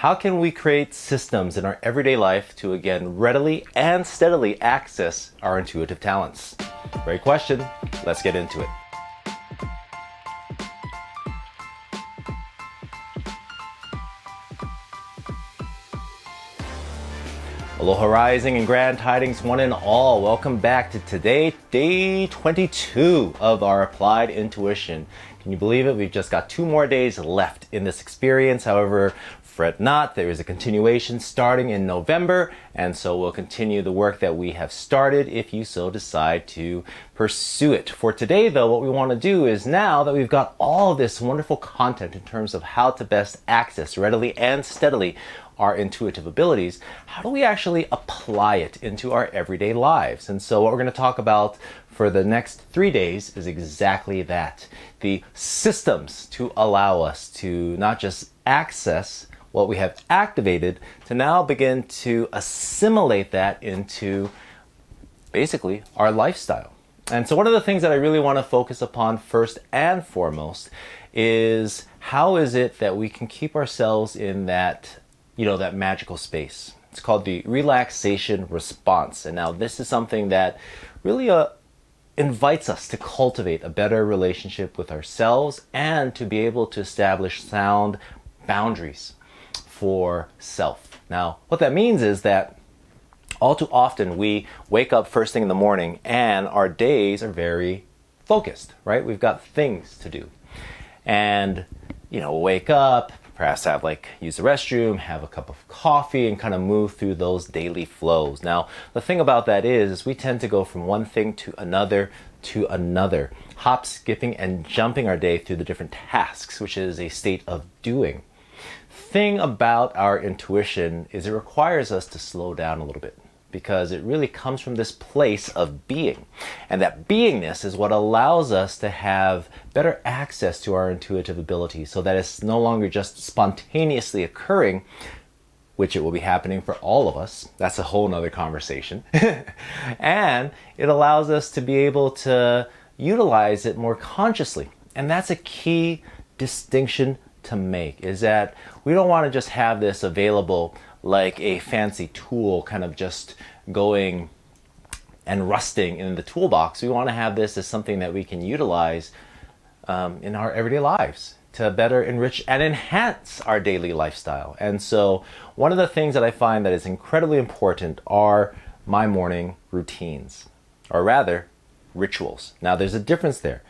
How can we create systems in our everyday life to again readily and steadily access our intuitive talents? Great question. Let's get into it. Aloha rising and grand tidings one and all. Welcome back to today, day 22 of our Applied Intuition. Can you believe it? We've just got 2 more days left in this experience. However, fret not, there is a continuation starting in November, and so we'll continue the work that we have started if you so decide to pursue it. For today though, what we want to do is, now that we've got all this wonderful content in terms of how to best access readily and steadily our intuitive abilities, how do we actually apply it into our everyday lives? And so what we're going to talk about for the next 3 days is exactly that. The systems to allow us to not just access what we have activated, to now begin to assimilate that into basically our lifestyle. And so one of the things that I really want to focus upon first and foremost is, how is it that we can keep ourselves in that that magical space. It's called the relaxation response. And now this is something that really invites us to cultivate a better relationship with ourselves and to be able to establish sound boundaries for self. Now, what that means is that all too often we wake up first thing in the morning and our days are very focused, right? We've got things to do. And, wake up, perhaps use the restroom, have a cup of coffee, and kind of move through those daily flows. Now, the thing about that is we tend to go from one thing to another, hop, skipping, and jumping our day through the different tasks, which is a state of doing. Thing about our intuition is it requires us to slow down a little bit, because it really comes from this place of being. And that beingness is what allows us to have better access to our intuitive abilities, so that it's no longer just spontaneously occurring, which it will be happening for all of us. That's a whole nother conversation. And it allows us to be able to utilize it more consciously. And that's a key distinction to make, is that we don't want to just have this available like a fancy tool kind of just going and rusting in the toolbox. We want to have this as something that we can utilize in our everyday lives to better enrich and enhance our daily lifestyle. And so one of the things that I find that is incredibly important are my morning routines, or rather rituals. Now there's a difference there.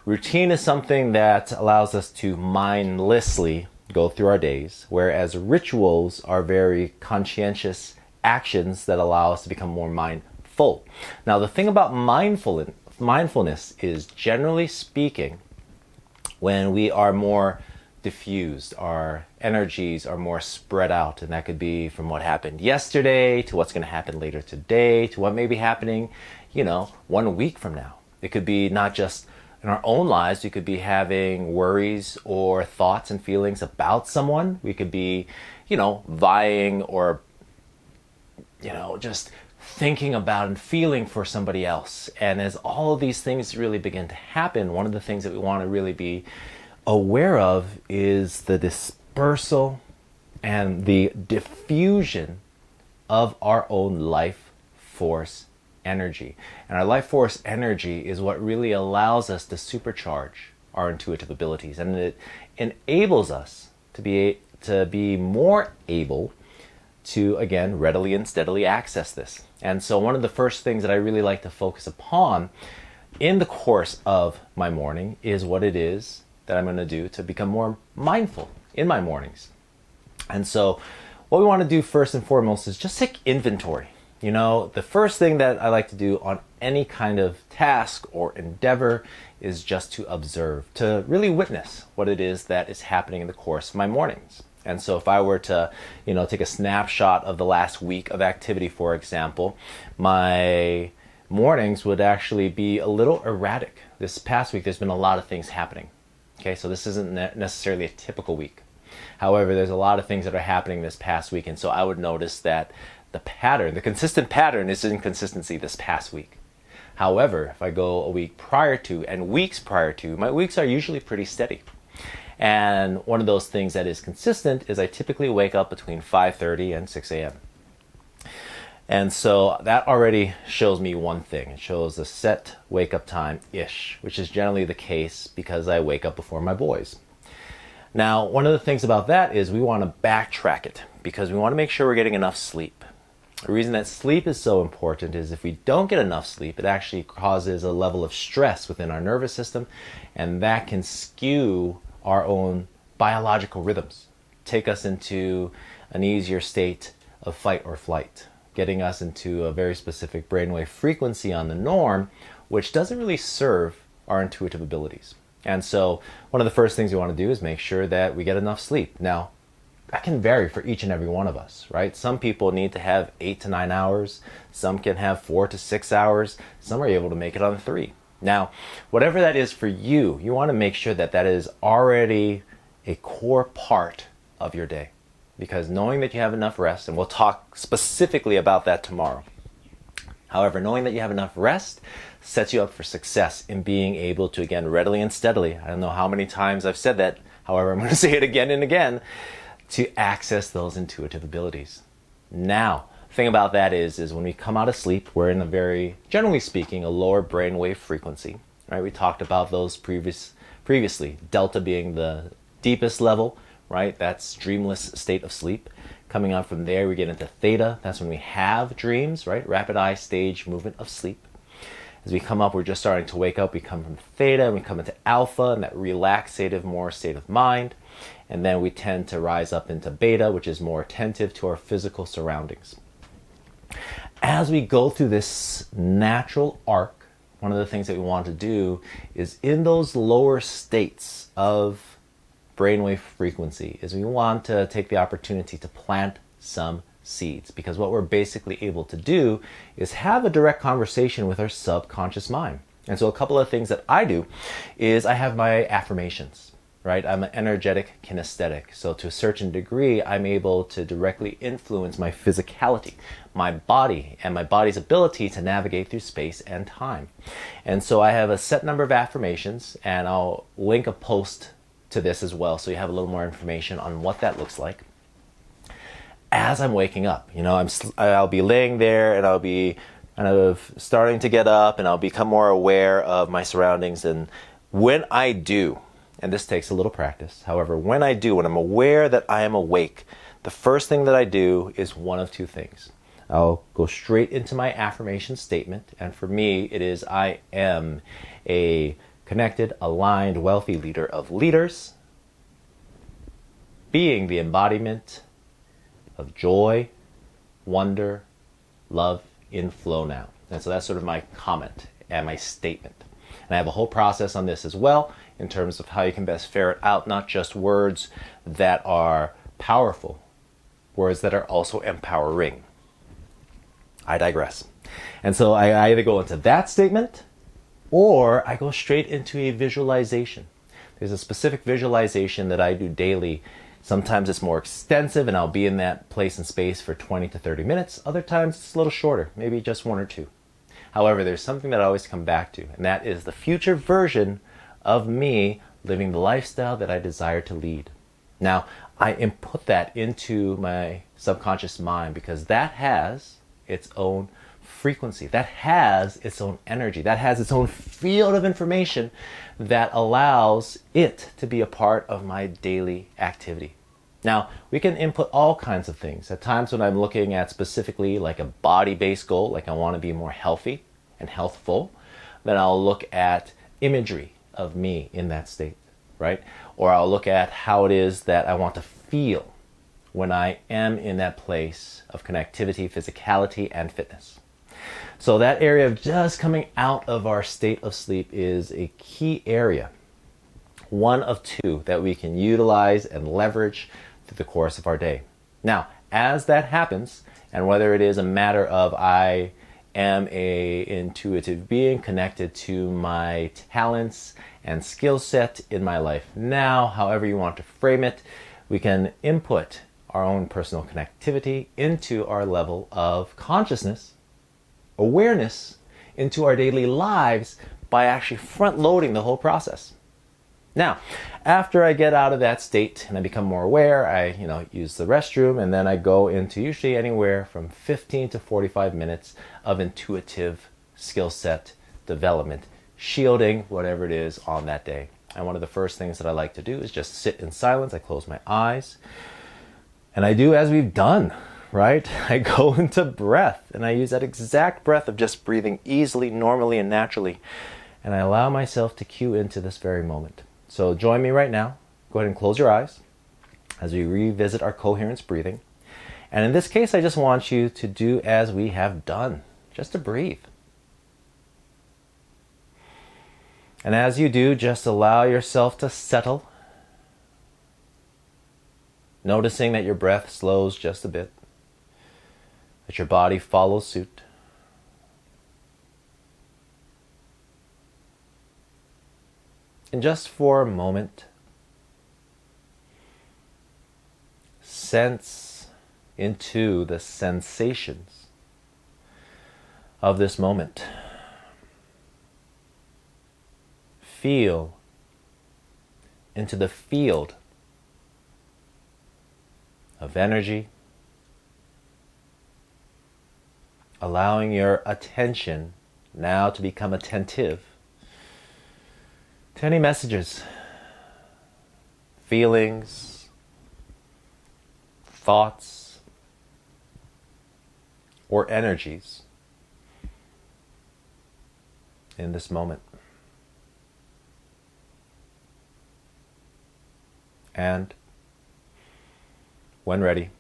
Routine is something that allows us to mindlessly go through our days, whereas rituals are very conscientious actions that allow us to become more mindful. Now, the thing about mindfulness is, generally speaking, when we are more diffused, our energies are more spread out, and that could be from what happened yesterday to what's going to happen later today to what may be happening, 1 week from now. It could be not just in our own lives, we could be having worries or thoughts and feelings about someone. We could be, vying or, just thinking about and feeling for somebody else. And as all of these things really begin to happen, one of the things that we want to really be aware of is the dispersal and the diffusion of our own life force energy. And our life force energy is what really allows us to supercharge our intuitive abilities, and it enables us to be more able to, again, readily and steadily access this. And so one of the first things that I really like to focus upon in the course of my morning is what it is that I'm going to do to become more mindful in my mornings. And so what we want to do first and foremost is just take inventory. The first thing that I like to do on any kind of task or endeavor is just to observe, to really witness what it is that is happening in the course of my mornings. And so if I were to, take a snapshot of the last week of activity, for example, my mornings would actually be a little erratic. This past week, there's been a lot of things happening. Okay, so this isn't necessarily a typical week. However, there's a lot of things that are happening this past week, and so I would notice that the consistent pattern is inconsistency this past week. However, if I go a week prior to and weeks prior to, my weeks are usually pretty steady. And one of those things that is consistent is I typically wake up between 5:30 and 6 a.m. And so that already shows me one thing. It shows a set wake up time-ish, which is generally the case because I wake up before my boys. Now, one of the things about that is we want to backtrack it because we want to make sure we're getting enough sleep. The reason that sleep is so important is if we don't get enough sleep, it actually causes a level of stress within our nervous system, and that can skew our own biological rhythms, take us into an easier state of fight or flight, getting us into a very specific brainwave frequency on the norm, which doesn't really serve our intuitive abilities. And so one of the first things we want to do is make sure that we get enough sleep. Now, that can vary for each and every one of us, right? Some people need to have 8 to 9 hours. Some can have 4 to 6 hours. Some are able to make it on 3. Now, whatever that is for you, you want to make sure that that is already a core part of your day. Because knowing that you have enough rest, and we'll talk specifically about that tomorrow. However, knowing that you have enough rest sets you up for success in being able to, again, readily and steadily, I don't know how many times I've said that, however, I'm going to say it again and again, to access those intuitive abilities. Now, the thing about that is when we come out of sleep, we're in a very, generally speaking, a lower brainwave frequency, right? We talked about those previously, delta being the deepest level, right? That's dreamless state of sleep. Coming on from there, we get into theta. That's when we have dreams, right? Rapid eye stage movement of sleep. As we come up, we're just starting to wake up. We come from theta and we come into alpha, and that relaxative, more state of mind. And then we tend to rise up into beta, which is more attentive to our physical surroundings. As we go through this natural arc, one of the things that we want to do is in those lower states of brainwave frequency is we want to take the opportunity to plant some seeds, because what we're basically able to do is have a direct conversation with our subconscious mind. And so a couple of things that I do is I have my affirmations, right? I'm an energetic kinesthetic. So to a certain degree, I'm able to directly influence my physicality, my body, and my body's ability to navigate through space and time. And so I have a set number of affirmations, and I'll link a post to this as well, so you have a little more information on what that looks like. As I'm waking up, I'll be laying there and I'll be kind of starting to get up and I'll become more aware of my surroundings. And when I do, and this takes a little practice, however, when I'm aware that I am awake, the first thing that I do is one of two things. I'll go straight into my affirmation statement, and for me, it is I am a connected, aligned, wealthy leader of leaders, being the embodiment of joy, wonder, love in flow now. And so that's sort of my comment and my statement. And I have a whole process on this as well in terms of how you can best ferret out not just words that are powerful, words that are also empowering. I digress. And so I either go into that statement or I go straight into a visualization. There's a specific visualization that I do daily. Sometimes it's more extensive and I'll be in that place and space for 20 to 30 minutes. Other times it's a little shorter, maybe just 1 or 2. However, there's something that I always come back to, and that is the future version of me living the lifestyle that I desire to lead. Now, I input that into my subconscious mind because that has its own frequency, that has its own energy, that has its own field of information that allows it to be a part of my daily activity. Now, we can input all kinds of things. At times when I'm looking at specifically like a body-based goal, like I want to be more healthy and healthful, then I'll look at imagery of me in that state, right? Or I'll look at how it is that I want to feel when I am in that place of connectivity, physicality, and fitness. So that area of just coming out of our state of sleep is a key area, one of 2 that we can utilize and leverage through the course of our day. Now, as that happens, and whether it is a matter of I am a intuitive being connected to my talents and skill set in my life now, however you want to frame it, we can input our own personal connectivity into our level of consciousness, awareness into our daily lives by actually front loading the whole process. Now, after I get out of that state and I become more aware, I, use the restroom, and then I go into usually anywhere from 15 to 45 minutes of intuitive skill set development, shielding whatever it is on that day. And one of the first things that I like to do is just sit in silence. I close my eyes and I do as we've done, right? I go into breath and I use that exact breath of just breathing easily, normally, and naturally. And I allow myself to cue into this very moment. So join me right now. Go ahead and close your eyes as we revisit our coherence breathing. And in this case, I just want you to do as we have done, just to breathe. And as you do, just allow yourself to settle, noticing that your breath slows just a bit, that your body follows suit. And just for a moment, sense into the sensations of this moment. Feel into the field of energy, allowing your attention now to become attentive to any messages, feelings, thoughts, or energies in this moment. And when ready,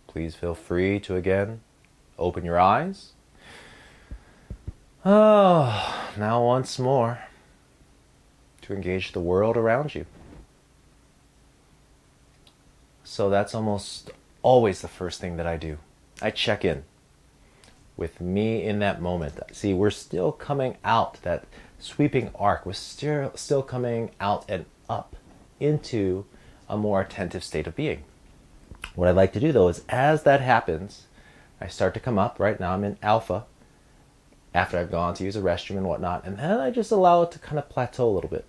please feel free to again open your eyes. Now once more to engage the world around you. So that's almost always the first thing that I do. I check in with me in that moment. See, we're still coming out, that sweeping arc, we're still coming out and up into a more attentive state of being. What I'd like to do though is as that happens, I start to come up. Right now I'm in alpha after I've gone to use a restroom and whatnot, and then I just allow it to kind of plateau a little bit.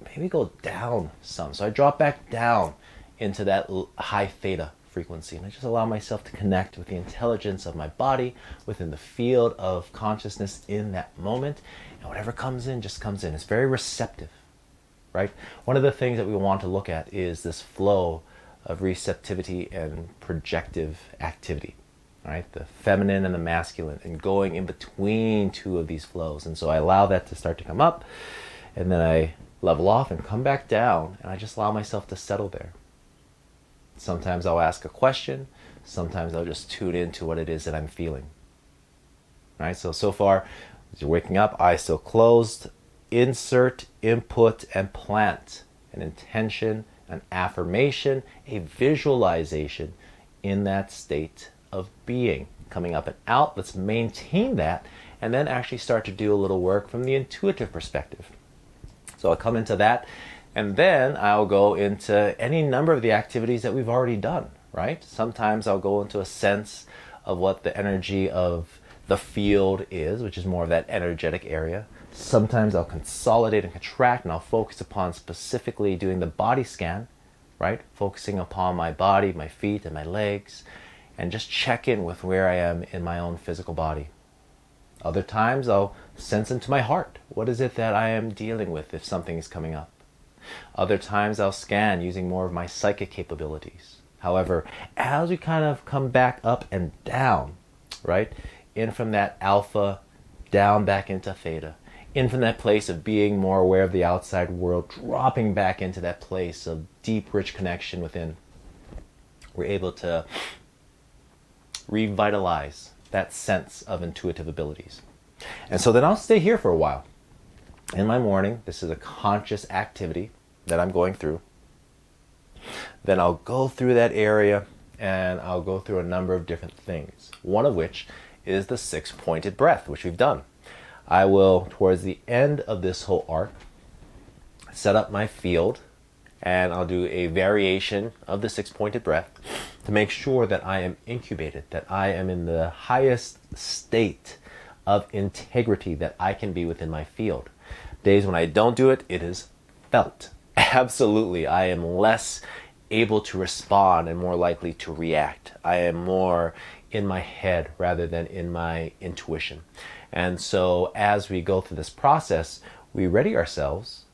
Maybe go down some. So I drop back down into that high theta frequency, and I just allow myself to connect with the intelligence of my body within the field of consciousness in that moment, and whatever comes in just comes in. It's very receptive, right? One of the things that we want to look at is this flow of receptivity and projective activity, right? The feminine and the masculine, and going in between two of these flows. And so I allow that to start to come up, and then I level off and come back down, and I just allow myself to settle there. Sometimes I'll ask a question, sometimes I'll just tune into what it is that I'm feeling. Right? So far, as you're waking up, eyes still closed, insert, input, and plant an intention, an affirmation, a visualization in that state of being. Coming up and out, let's maintain that, and then actually start to do a little work from the intuitive perspective. So I'll come into that, and then I'll go into any number of the activities that we've already done, right? Sometimes I'll go into a sense of what the energy of the field is, which is more of that energetic area. Sometimes I'll consolidate and contract, and I'll focus upon specifically doing the body scan, right? Focusing upon my body, my feet, and my legs, and just check in with where I am in my own physical body. Other times I'll sense into my heart. What is it that I am dealing with if something is coming up? Other times I'll scan using more of my psychic capabilities. However, as we kind of come back up and down, right? In from that alpha, down back into theta. In from that place of being more aware of the outside world, dropping back into that place of deep, rich connection within. We're able to revitalize that sense of intuitive abilities. And so then I'll stay here for a while. In my morning, this is a conscious activity that I'm going through. Then I'll go through that area and I'll go through a number of different things. One of which is the 6-pointed breath, which we've done. I will, towards the end of this whole arc, set up my field, and I'll do a variation of the 6-pointed breath to make sure that I am incubated, that I am in the highest state of integrity that I can be within my field. Days when I don't do it, it is felt. Absolutely, I am less able to respond and more likely to react. I am more in my head rather than in my intuition. And so as we go through this process, we ready ourselves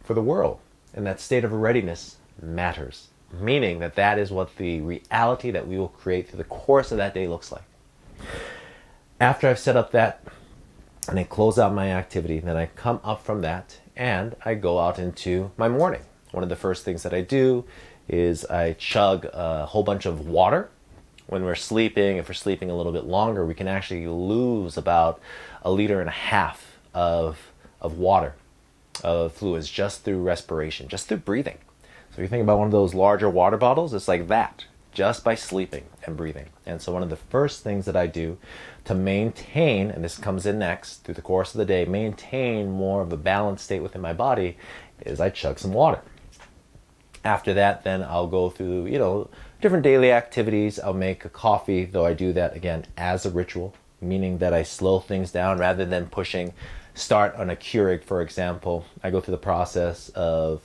for the world. And that state of readiness matters, meaning that that is what the reality that we will create through the course of that day looks like. After I've set up that and I close out my activity, then I come up from that and I go out into my morning. One of the first things that I do is I chug a whole bunch of water. When we're sleeping, if we're sleeping a little bit longer, we can actually lose about 1.5 liters of water, of fluids, just through respiration, just through breathing. So you think about one of those larger water bottles, it's like that, just by sleeping and breathing. And so one of the first things that I do to maintain, and this comes in next, through the course of the day, maintain more of a balanced state within my body, is I chug some water. After that, then I'll go through, different daily activities. I'll make a coffee, though I do that, again, as a ritual, meaning that I slow things down rather than pushing start on a Keurig, for example. I go through the process of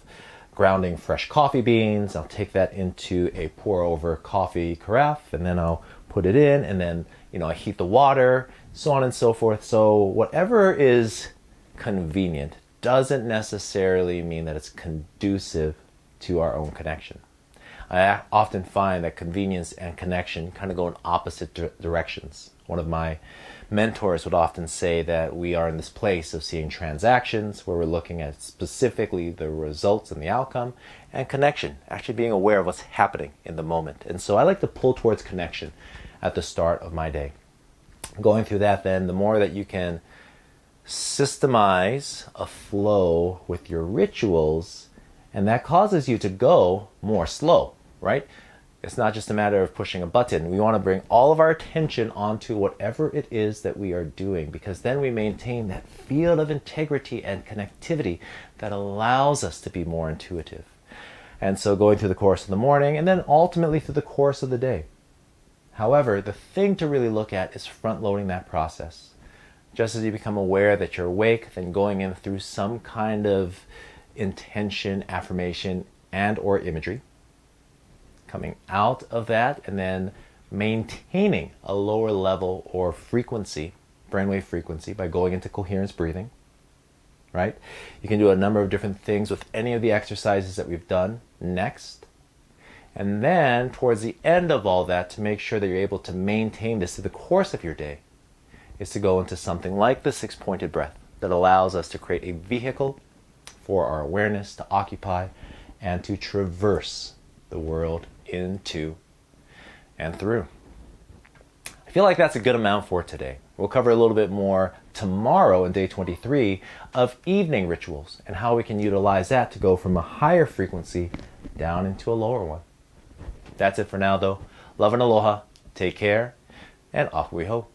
grounding fresh coffee beans. I'll take that into a pour over coffee carafe, and then I'll put it in, and then, I heat the water, so on and so forth. So whatever is convenient doesn't necessarily mean that it's conducive to our own connection. I often find that convenience and connection kind of go in opposite directions. One of my mentors would often say that we are in this place of seeing transactions where we're looking at specifically the results and the outcome, and connection, actually being aware of what's happening in the moment. And so I like to pull towards connection at the start of my day. Going through that, then, the more that you can systemize a flow with your rituals, and that causes you to go more slow, right? It's not just a matter of pushing a button. We want to bring all of our attention onto whatever it is that we are doing, because then we maintain that field of integrity and connectivity that allows us to be more intuitive. And so going through the course of the morning and then ultimately through the course of the day. However, the thing to really look at is front-loading that process. Just as you become aware that you're awake, then going in through some kind of intention, affirmation, and or imagery, coming out of that, and then maintaining a lower level or frequency, brainwave frequency, by going into coherence breathing, right? You can do a number of different things with any of the exercises that we've done next. And then towards the end of all that, to make sure that you're able to maintain this through the course of your day, is to go into something like the 6-pointed breath that allows us to create a vehicle for our awareness to occupy and to traverse the world into and through. I feel like that's a good amount for today. We'll cover a little bit more tomorrow in day 23 of evening rituals and how we can utilize that to go from a higher frequency down into a lower one. That's it for now, though. Love and aloha. Take care, and off we ho.